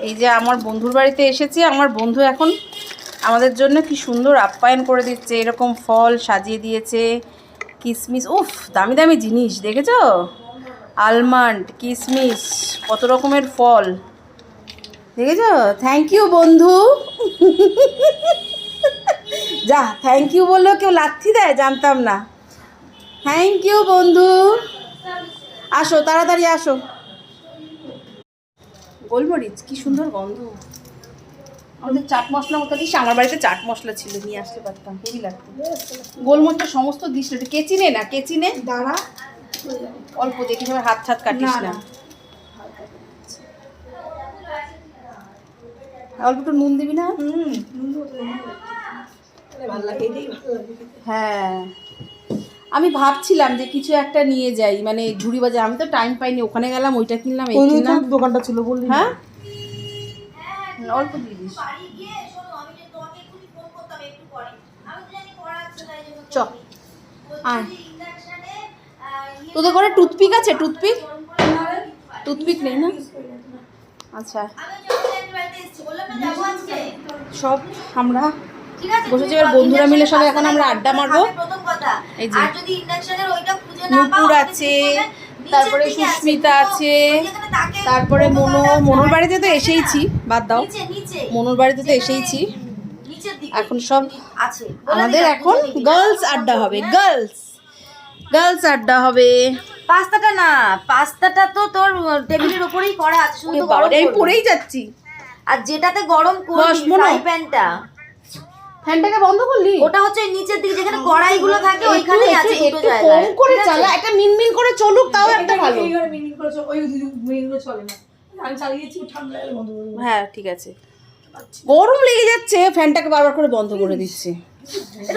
এই যে আমার বন্ধুর বাড়িতে এসেছি, আমার বন্ধু এখন আমাদের জন্য কি সুন্দর আপ্যায়ন করে দিচ্ছে, এরকম ফল সাজিয়ে দিয়েছে, কিশমিশ, উফ দামি দামি জিনিস দেখেছো, আলমন্ড, কিশমিশ, কত রকমের ফল দেখেছো। থ্যাংক ইউ বন্ধু। যা থ্যাংক ইউ বললেও কেউ লাথি দেয়, জানতাম না। থ্যাংক ইউ বন্ধু, আসো তাড়াতাড়ি আসো। গোলমরিচ কি সুন্দর গন্ধ, আমাদের চাট মশলা মতো দিস, আমার বাড়িতে চাট মশলা ছিল, নিয়ে আসতে পারতাম, হেভি লাগতো। গোলমরিচটা সমস্ত দিস না, কেচি নে না, কেচি নে, দাঁড়া অল্প দেখি, সবাই হাত ছাত কাটিস না। অল্প একটু নুন দিবি না? হ্যাঁ আমি ভাবছিলাম যে কিছু একটা নিয়ে যাই, মানে ঝুড়ি বাজার, আমি তো টাইম পাইনি, ওখানে গেলাম ওইটা কিনলাম এই কিনলাম, দোকানটা ছিল বললি। হ্যাঁ অল্প দিয়ে দিস। চ আয়, তোদের ঘরে টুথপিক আছে? টুথপিক টুথপিক নেই না? আচ্ছা সব আমরা বসেছি, এবার বন্ধুরা মিলে সবাই এখন আমরা আড্ডা মারবো। এই যে নুপুর আছে, তারপরে সুস্মিতা আছে, তারপরে মনোর বাড়িতে তো এসেইছি, বাদ দাও, মনোর বাড়িতে তো এসেইছি। এখন সব আমাদের এখন গার্লস আড্ডা হবে, গার্লস আড্ডা হবে। পাস্তাটা না, পাস্তাটা তো তোর টেবিলের উপরেই করা আছে, শুধু গরম আমি পড়েই যাচ্ছি। আর যেটাতে গরম করবি ফ্রাই প্যানটা, ফ্যানটাকে বন্ধ করলি? ওটা হচ্ছে নিচের দিকে যেখানে কড়াইগুলো থাকে ওইখানেই আছে দুটো জায়গায়। কম করে চালা, একটা মিনমিন করে চলুক, তাও একটা ভালো। মিনিট করে ওই মিনিট চলে না, আমি চালিয়েছি, ঠান্ডা লাগলে বন্ধ করে দেবো। হ্যাঁ ঠিক আছে, গরম লেগে যাচ্ছে, ফ্যানটাকে বারবার করে বন্ধ করে দিচ্ছি।